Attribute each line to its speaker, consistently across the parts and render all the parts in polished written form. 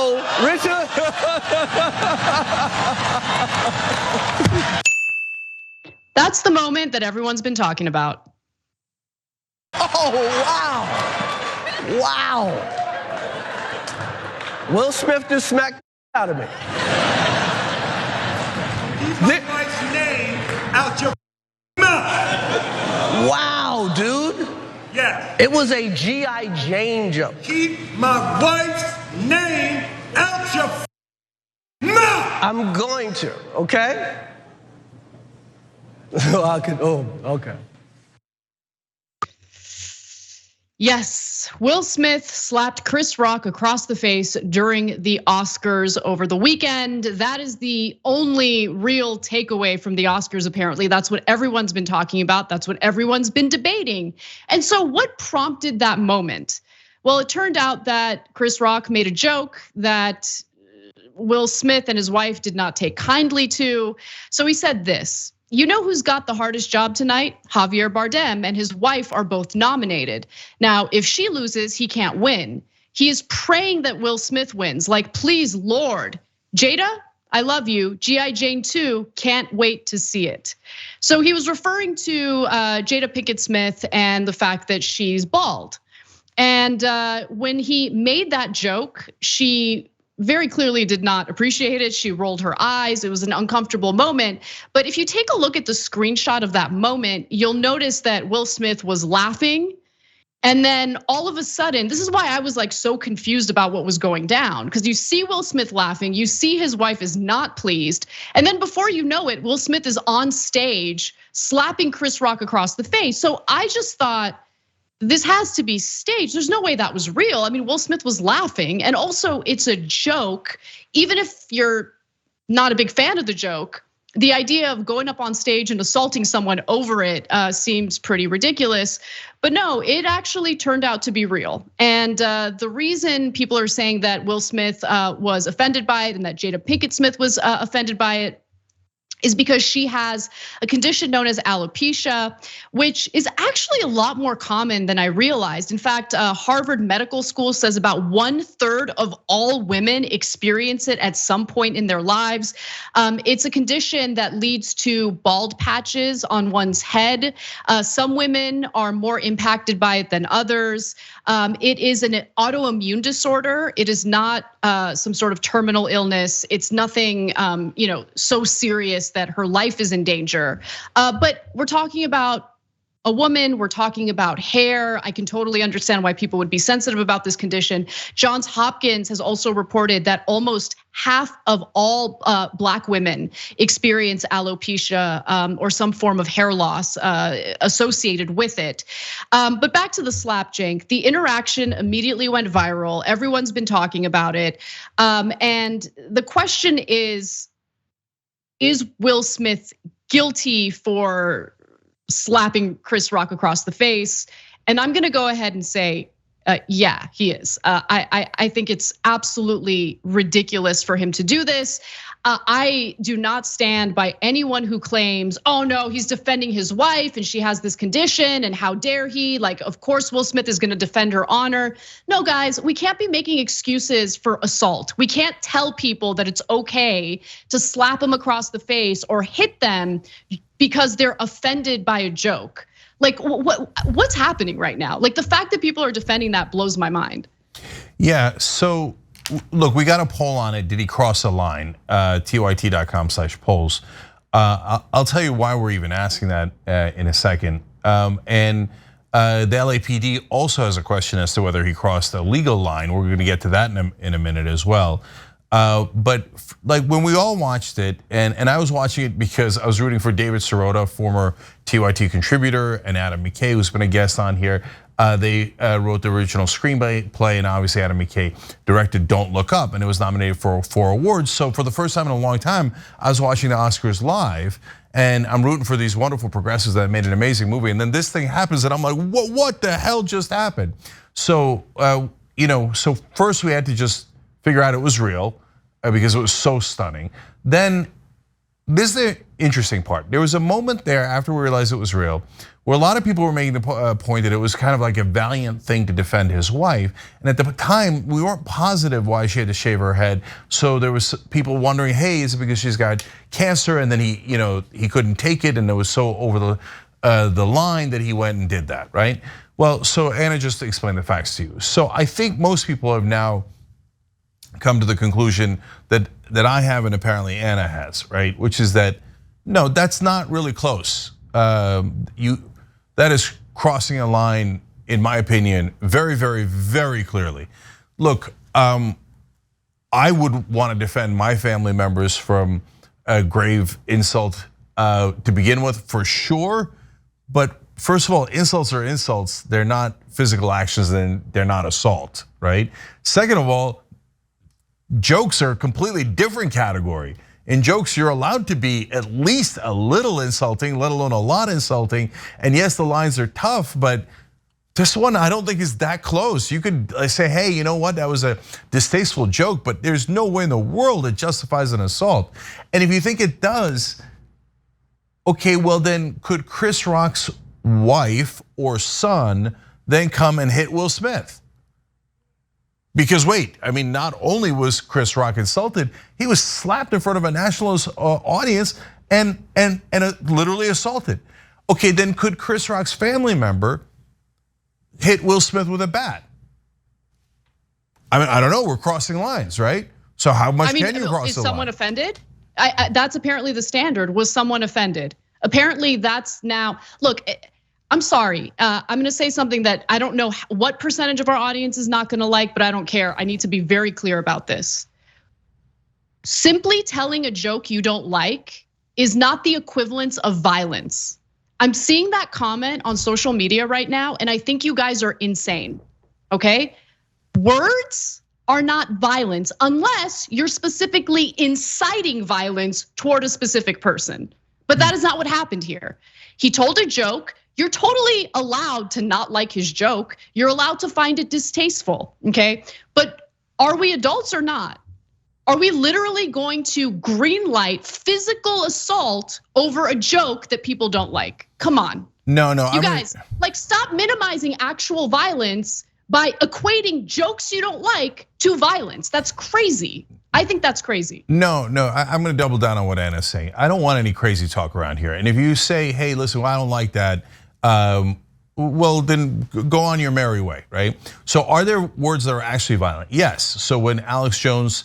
Speaker 1: Uh-oh, Richard.
Speaker 2: That's the moment that everyone's been talking about.
Speaker 1: Oh, wow. Wow. Will Smith just smacked out of me.
Speaker 3: Keep my wife's name out your mouth.
Speaker 1: Wow, dude.
Speaker 3: Yeah.
Speaker 1: It was a G.I. Jane joke.
Speaker 3: Keep my wife's name out your mouth.
Speaker 1: I'm going to, okay? Okay.
Speaker 2: Yes, Will Smith slapped Chris Rock across the face during the Oscars over the weekend. That is the only real takeaway from the Oscars, apparently. That's what everyone's been talking about. That's what everyone's been debating. And so what prompted that moment? Well, it turned out that Chris Rock made a joke that Will Smith and his wife did not take kindly to. So he said this: "You know who's got the hardest job tonight? Javier Bardem and his wife are both nominated. Now, if she loses, he can't win. He is praying that Will Smith wins. Like, please, Lord. Jada, I love you. G.I. Jane 2, can't wait to see it." So he was referring to Jada Pinkett Smith and the fact that she's bald. And when he made that joke, she very clearly did not appreciate it. She rolled her eyes. It was an uncomfortable moment. But if you take a look at the screenshot of that moment, you'll notice that Will Smith was laughing. And then all of a sudden, this is why I was like so confused about what was going down, because you see Will Smith laughing, you see his wife is not pleased. And then before you know it, Will Smith is on stage slapping Chris Rock across the face. So I just thought, this has to be staged. There's no way that was real. I mean, Will Smith was laughing, and also it's a joke. Even if you're not a big fan of the joke, the idea of going up on stage and assaulting someone over it seems pretty ridiculous. But no, it actually turned out to be real. And the reason people are saying that Will Smith was offended by it and that Jada Pinkett Smith was offended by it is because she has a condition known as alopecia, which is actually a lot more common than I realized. In fact, Harvard Medical School says about 1/3 of all women experience it at some point in their lives. It's a condition that leads to bald patches on one's head. Some women are more impacted by it than others. It is an autoimmune disorder. It is not some sort of terminal illness. It's nothing, so serious that her life is in danger. But we're talking about a woman, we're talking about hair. I can totally understand why people would be sensitive about this condition. Johns Hopkins has also reported that almost half of all Black women experience alopecia or some form of hair loss associated with it. But back to the slap, Cenk. The interaction immediately went viral. Everyone's been talking about it. And the question is Will Smith guilty for slapping Chris Rock across the face? And I'm gonna go ahead and say, yeah, he is. I think it's absolutely ridiculous for him to do this. I do not stand by anyone who claims, oh no, he's defending his wife and she has this condition and how dare he? Like, of course Will Smith is gonna defend her honor. No, guys, we can't be making excuses for assault. We can't tell people that it's okay to slap them across the face or hit them because they're offended by a joke. Like, what's happening right now? Like, the fact that people are defending that blows my mind.
Speaker 4: Yeah, so look, we got a poll on it. Did he cross a line? TYT.com/polls. I'll tell you why we're even asking that in a second. And the LAPD also has a question as to whether he crossed a legal line. We're gonna get to that in a minute as well. But like when we all watched it, and I was watching it because I was rooting for David Sirota, former TYT contributor, and Adam McKay, who's been a guest on here. They wrote the original screenplay, and obviously Adam McKay directed Don't Look Up, and it was nominated for 4 awards. So for the first time in a long time, I was watching the Oscars live, and I'm rooting for these wonderful progressives that made an amazing movie. And then this thing happens, and I'm like, what the hell just happened? So so first we had to just figure out it was real because it was so stunning. Then this is the interesting part. There was a moment there after we realized it was real, where a lot of people were making the point that it was kind of like a valiant thing to defend his wife. And at the time, we weren't positive why she had to shave her head. So there was people wondering, hey, is it because she's got cancer? And then he couldn't take it, and it was so over the line that he went and did that, right? Well, so Anna just explained the facts to you. So I think most people have now come to the conclusion that I have and apparently Anna has, right? Which is that, no, that's not really close. That is crossing a line, in my opinion, very, very, very clearly. Look, I would want to defend my family members from a grave insult to begin with, for sure. But first of all, insults are insults. They're not physical actions, and they're not assault, right? Second of all, jokes are a completely different category. In jokes, you're allowed to be at least a little insulting, let alone a lot insulting. And yes, the lines are tough, but this one I don't think is that close. You could say, hey, you know what, that was a distasteful joke, but there's no way in the world it justifies an assault. And if you think it does, okay, well then could Chris Rock's wife or son then come and hit Will Smith? Because wait, I mean, not only was Chris Rock insulted, he was slapped in front of a national audience and literally assaulted. Okay, then could Chris Rock's family member hit Will Smith with a bat? I mean, I don't know, we're crossing lines, right? So how much can you cross the line?
Speaker 2: Is someone offended? That's apparently the standard. Was someone offended? Apparently that's now, look, I'm sorry, I'm gonna say something that I don't know what percentage of our audience is not gonna like, but I don't care. I need to be very clear about this. Simply telling a joke you don't like is not the equivalence of violence. I'm seeing that comment on social media right now, and I think you guys are insane, okay? Words are not violence unless you're specifically inciting violence toward a specific person. But that is not what happened here. He told a joke. You're totally allowed to not like his joke. You're allowed to find it distasteful, okay? But are we adults or not? Are we literally going to greenlight physical assault over a joke that people don't like? Come on.
Speaker 4: No.
Speaker 2: You guys, like, stop minimizing actual violence by equating jokes you don't like to violence. That's crazy. I think that's crazy.
Speaker 4: No, I'm gonna double down on what Anna's saying. I don't want any crazy talk around here. And if you say, hey, listen, well, I don't like that, well, then go on your merry way, right? So are there words that are actually violent? Yes, so when Alex Jones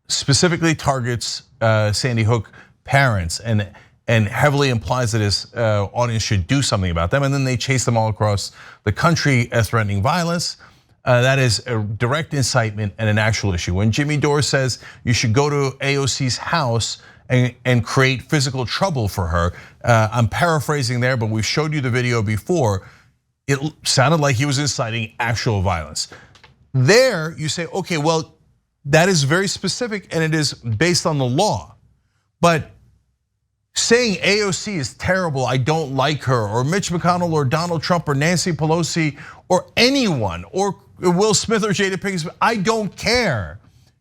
Speaker 4: specifically targets Sandy Hook parents and heavily implies that his audience should do something about them, and then they chase them all across the country threatening violence, that is a direct incitement and an actual issue. When Jimmy Dore says you should go to AOC's house and create physical trouble for her, I'm paraphrasing there, but we showed you the video before. It sounded like he was inciting actual violence. There, you say, okay, well, that is very specific and it is based on the law. But saying AOC is terrible, I don't like her, or Mitch McConnell or Donald Trump or Nancy Pelosi or anyone, or Will Smith or Jada Pinkett Smith, I don't care.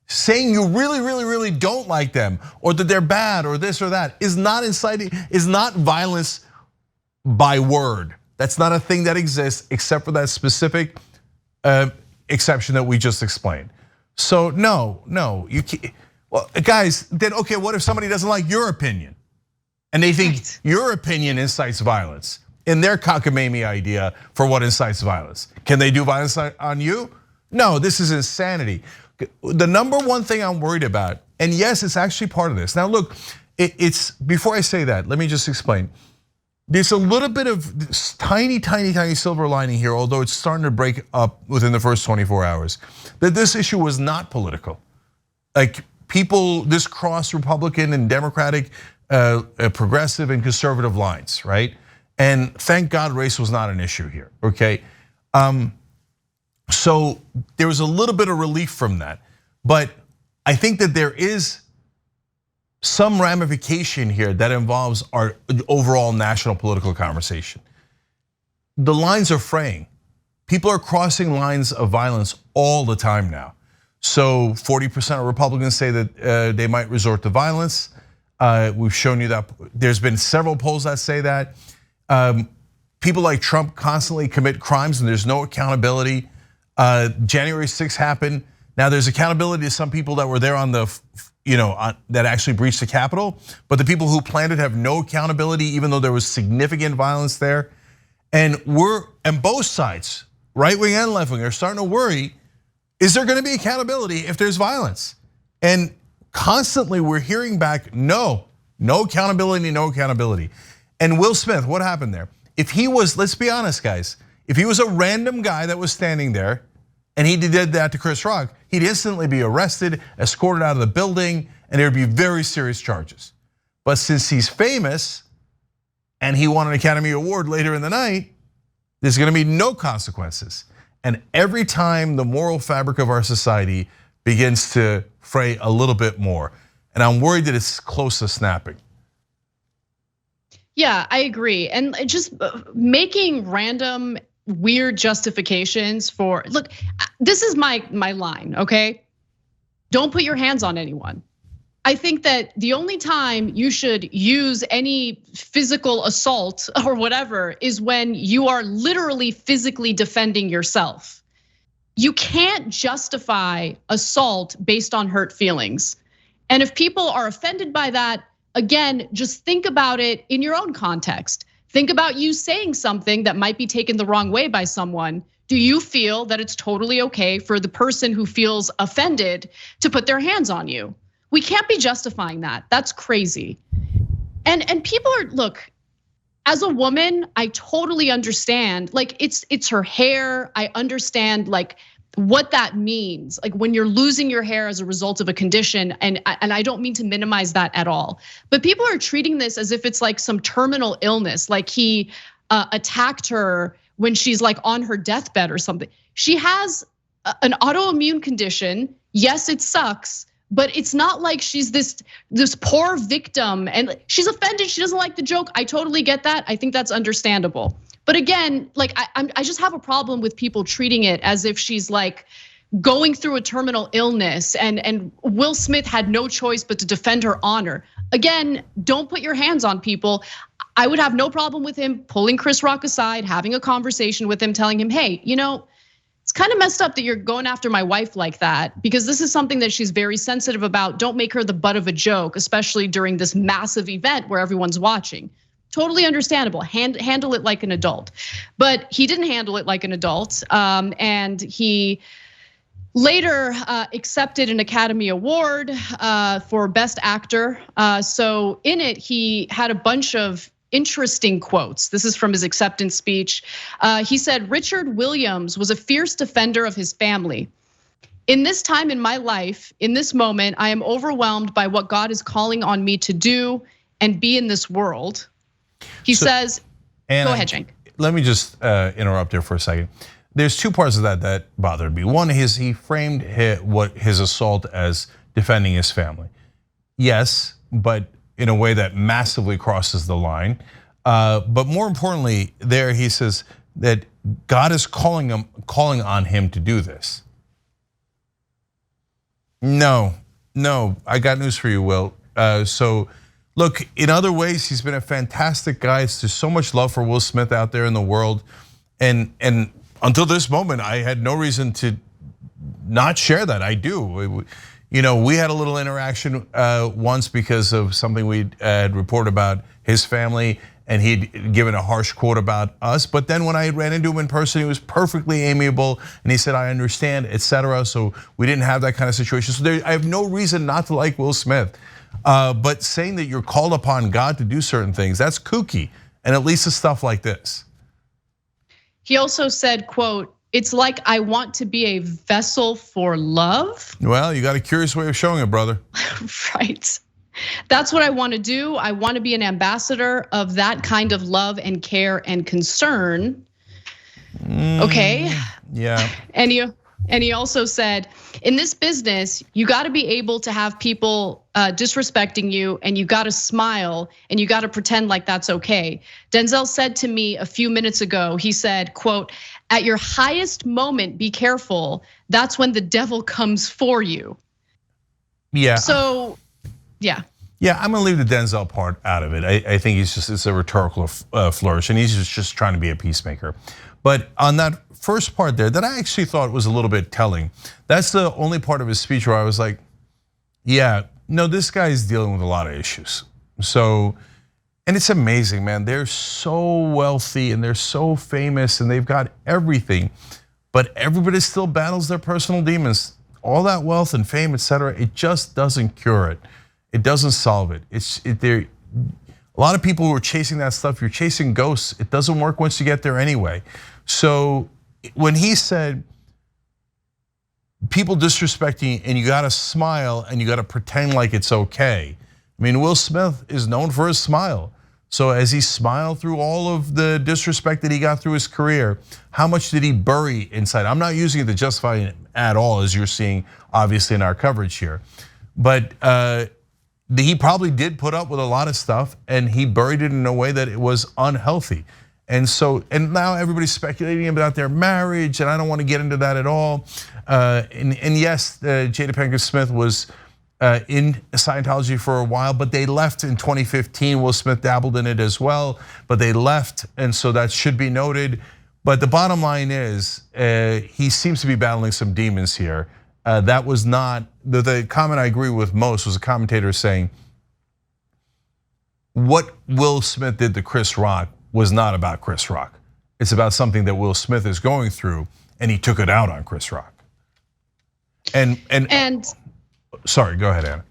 Speaker 4: Saying you really don't like them, or that they're bad, or this or that, is not inciting, is not violence by word. That's not a thing that exists except for that specific exception that we just explained. So no, you can't. Well, guys, then okay, what if somebody doesn't like your opinion? And they think your opinion incites violence in their cockamamie idea for what incites violence. Can they do violence on you? No, this is insanity. The number one thing I'm worried about, and yes, it's actually part of this. Now look, it's before I say that, let me just explain. There's a little bit of this tiny silver lining here, although it's starting to break up within the first 24 hours. That this issue was not political. Like people, this crossed Republican and Democratic, progressive and conservative lines, right? And thank God race was not an issue here, okay? So there was a little bit of relief from that. But I think that there is some ramification here that involves our overall national political conversation. The lines are fraying. People are crossing lines of violence all the time now. So 40% of Republicans say that they might resort to violence. We've shown you that. There's been several polls that say that. People like Trump constantly commit crimes and there's no accountability. January 6th happened. Now there's accountability to some people that were there on the, that actually breached the Capitol, but the people who planned it have no accountability, even though there was significant violence there. And both sides, right wing and left wing, are starting to worry, is there gonna be accountability if there's violence? And constantly we're hearing back, no accountability, no accountability. And Will Smith, what happened there? If he was, let's be honest guys, if he was a random guy that was standing there and he did that to Chris Rock, he'd instantly be arrested, escorted out of the building, and there'd be very serious charges. But since he's famous and he won an Academy Award later in the night, there's gonna be no consequences. And every time the moral fabric of our society begins to fray a little bit more, and I'm worried that it's close to snapping.
Speaker 2: Yeah, I agree. And just making random weird justifications for, look, this is my line, okay? Don't put your hands on anyone. I think that the only time you should use any physical assault or whatever is when you are literally physically defending yourself. You can't justify assault based on hurt feelings. And if people are offended by that, again, just think about it in your own context. Think about you saying something that might be taken the wrong way by someone. Do you feel that it's totally okay for the person who feels offended to put their hands on you? We can't be justifying that. That's crazy. And people are, look, as a woman, I totally understand. Like it's her hair. I understand like what that means. Like when you're losing your hair as a result of a condition, and I don't mean to minimize that at all. But people are treating this as if it's like some terminal illness, like he attacked her when she's like on her deathbed or something. She has an autoimmune condition. Yes, it sucks. But it's not like she's this poor victim and she's offended. She doesn't like the joke. I totally get that. I think that's understandable. But again, like I just have a problem with people treating it as if she's like going through a terminal illness and Will Smith had no choice but to defend her honor. Again, don't put your hands on people. I would have no problem with him pulling Chris Rock aside, having a conversation with him, telling him, hey, it's kind of messed up that you're going after my wife like that, because this is something that she's very sensitive about. Don't make her the butt of a joke, especially during this massive event where everyone's watching. Totally understandable, handle it like an adult. But he didn't handle it like an adult, and he later accepted an Academy Award for Best Actor. So in it, he had a bunch of interesting quotes. This is from his acceptance speech. He said, Richard Williams was a fierce defender of his family. In this time in my life, in this moment, I am overwhelmed by what God is calling on me to do and be in this world. He says, go ahead, Cenk.
Speaker 4: Let me just interrupt there for a second. There's two parts of that bothered me. One is he framed his assault as defending his family. Yes, but in a way that massively crosses the line. But more importantly, there he says that God is calling on him to do this. No, I got news for you, Will. So look, in other ways, he's been a fantastic guy. There's so much love for Will Smith out there in the world. And until this moment, I had no reason to not share that. I do. We had a little interaction once because of something we had reported about his family, and he'd given a harsh quote about us. But then when I ran into him in person, he was perfectly amiable, and he said, I understand, etc. So we didn't have that kind of situation. So I have no reason not to like Will Smith. But saying that you're called upon God to do certain things, that's kooky, and at least it's stuff like this.
Speaker 2: He also said, quote, it's like I want to be a vessel for love.
Speaker 4: Well, you got a curious way of showing it, brother.
Speaker 2: Right. That's what I want to do. I want to be an ambassador of that kind of love and care and concern. Okay.
Speaker 4: Yeah.
Speaker 2: And he also said, in this business, you got to be able to have people disrespecting you, and you got to smile, and you got to pretend like that's okay. Denzel said to me a few minutes ago, he said, quote, at your highest moment, be careful. That's when the devil comes for you.
Speaker 4: Yeah.
Speaker 2: So, yeah.
Speaker 4: Yeah, I'm gonna leave the Denzel part out of it. I think it's a rhetorical flourish, and he's just trying to be a peacemaker. But on that first part there, that I actually thought was a little bit telling. That's the only part of his speech where I was like, yeah, no, this guy is dealing with a lot of issues. So, and it's amazing, man. They're so wealthy and they're so famous and they've got everything, but everybody still battles their personal demons. All that wealth and fame, etc., it just doesn't cure it. It doesn't solve it. A lot of people who are chasing that stuff, you're chasing ghosts. It doesn't work once you get there anyway. So when he said, people disrespecting and you gotta smile and you gotta pretend like it's okay. I mean, Will Smith is known for his smile. So as he smiled through all of the disrespect that he got through his career, how much did he bury inside? I'm not using it to justify it at all, as you're seeing obviously in our coverage here. But he probably did put up with a lot of stuff and he buried it in a way that it was unhealthy. And now everybody's speculating about their marriage, and I don't want to get into that at all. And yes, Jada Pinkett Smith was in Scientology for a while, but they left in 2015. Will Smith dabbled in it as well, but they left, and so that should be noted. But the bottom line is, he seems to be battling some demons here. That was not, the comment I agree with most was a commentator saying, what Will Smith did to Chris Rock was not about Chris Rock. It's about something that Will Smith is going through, and he took it out on Chris Rock. And sorry, go ahead, Anna.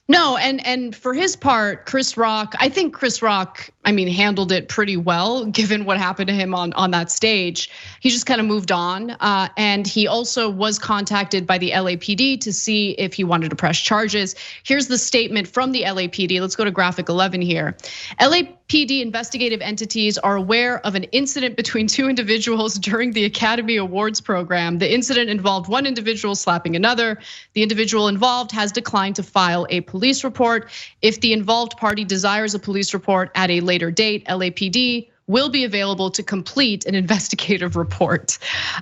Speaker 2: No, and for his part, Chris Rock, I think Chris Rock, handled it pretty well given what happened to him on that stage. He just kind of moved on, and he also was contacted by the LAPD to see if he wanted to press charges. Here's the statement from the LAPD. Let's go to graphic 11 here. LAPD investigative entities are aware of an incident between two individuals during the Academy Awards program. The incident involved one individual slapping another. The individual involved has declined to file a police report. If the involved party desires a police report at a later date, LAPD will be available to complete an investigative report.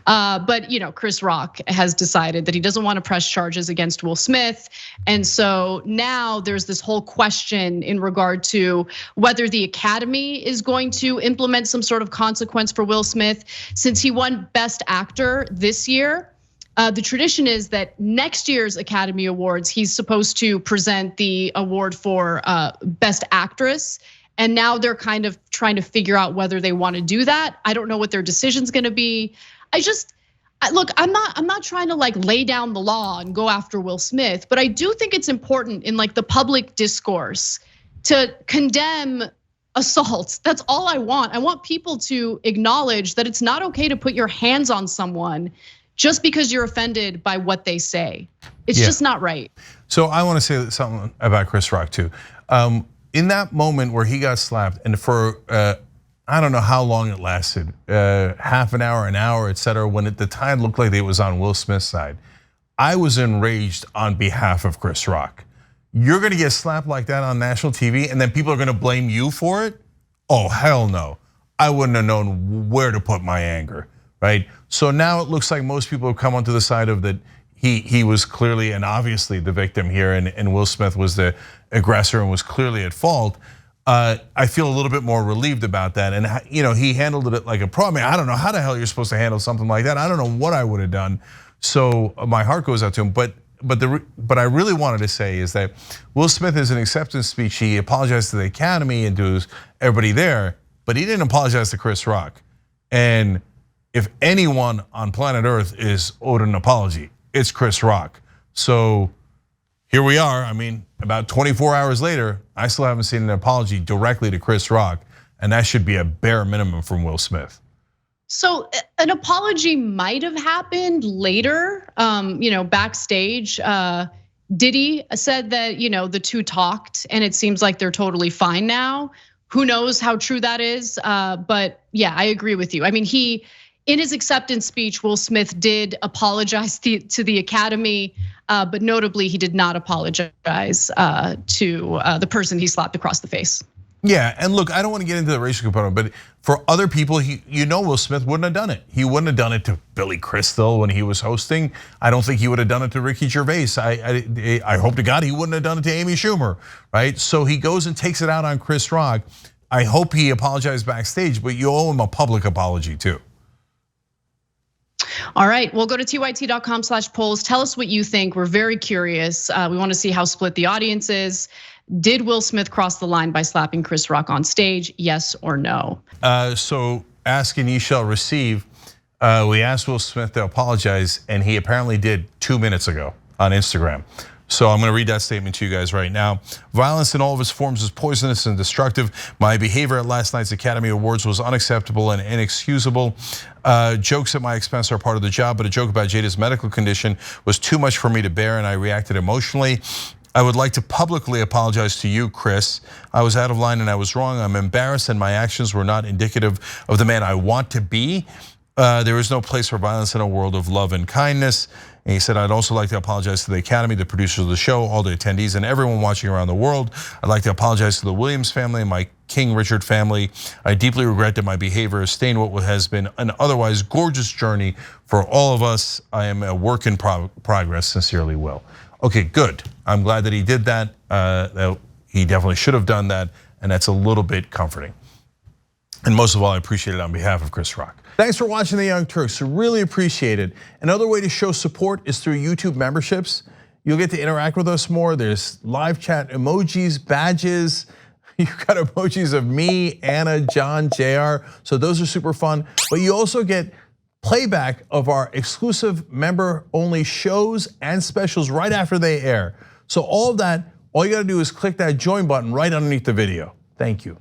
Speaker 2: But Chris Rock has decided that he doesn't want to press charges against Will Smith. And so now there's this whole question in regard to whether the Academy is going to implement some sort of consequence for Will Smith. Since he won Best Actor this year, the tradition is that next year's Academy Awards, he's supposed to present the award for Best Actress. And now they're kind of trying to figure out whether they want to do that. I don't know what their decision's gonna be. Look, I'm not trying to lay down the law and go after Will Smith, but I do think it's important in the public discourse to condemn assault. That's all I want. I want people to acknowledge that it's not okay to put your hands on someone just because you're offended by what they say. It's just not right.
Speaker 4: So I want to say something about Chris Rock too. In that moment where he got slapped, and for I don't know how long it lasted, half an hour, etc., when the tide looked like it was on Will Smith's side, I was enraged on behalf of Chris Rock. You're gonna get slapped like that on national TV, and then people are gonna blame you for it? Oh, hell no. I wouldn't have known where to put my anger, right? So now it looks like most people have come onto the side of that he was clearly and obviously the victim here, and Will Smith was the aggressor and was clearly at fault. I feel a little bit more relieved about that, and he handled it like a pro. I don't know how the hell you're supposed to handle something like that. I don't know what I would have done. So my heart goes out to him. But I really wanted to say is that Will Smith is an acceptance speech. He apologized to the Academy and to everybody there, but he didn't apologize to Chris Rock. And if anyone on planet Earth is owed an apology, it's Chris Rock. So here we are. About 24 hours later, I still haven't seen an apology directly to Chris Rock, and that should be a bare minimum from Will Smith.
Speaker 2: So an apology might have happened later, backstage. Diddy said that the two talked, and it seems like they're totally fine now. Who knows how true that is? But yeah, I agree with you. In his acceptance speech, Will Smith did apologize to the Academy, but notably he did not apologize to the person he slapped across the face.
Speaker 4: Yeah, and look, I don't want to get into the racial component, but for other people, Will Smith wouldn't have done it. He wouldn't have done it to Billy Crystal when he was hosting. I don't think he would have done it to Ricky Gervais. I hope to God he wouldn't have done it to Amy Schumer, right? So he goes and takes it out on Chris Rock. I hope he apologized backstage, but you owe him a public apology too.
Speaker 2: All right, we'll go to tyt.com/polls. Tell us what you think. We're very curious. We want to see how split the audience is. Did Will Smith cross the line by slapping Chris Rock on stage? Yes or no?
Speaker 4: So ask and ye shall receive. We asked Will Smith to apologize, and he apparently did 2 minutes ago on Instagram. So I'm gonna read that statement to you guys right now. Violence in all of its forms is poisonous and destructive. My behavior at last night's Academy Awards was unacceptable and inexcusable. Jokes at my expense are part of the job, but a joke about Jada's medical condition was too much for me to bear, and I reacted emotionally. I would like to publicly apologize to you, Chris. I was out of line and I was wrong. I'm embarrassed and my actions were not indicative of the man I want to be. There is no place for violence in a world of love and kindness. And he said, I'd also like to apologize to the Academy, the producers of the show, all the attendees, and everyone watching around the world. I'd like to apologize to the Williams family and my King Richard family. I deeply regret that my behavior has stained what has been an otherwise gorgeous journey for all of us. I am a work in progress, sincerely, Will. Okay, good. I'm glad that he did that. He definitely should have done that, and that's a little bit comforting. And most of all, I appreciate it on behalf of Chris Rock. Thanks for watching The Young Turks, really appreciate it. Another way to show support is through YouTube memberships. You'll get to interact with us more. There's live chat emojis, badges. You've got emojis of me, Anna, John, JR, so those are super fun. But you also get playback of our exclusive member-only shows and specials right after they air. So all of that, all you gotta do is click that join button right underneath the video. Thank you.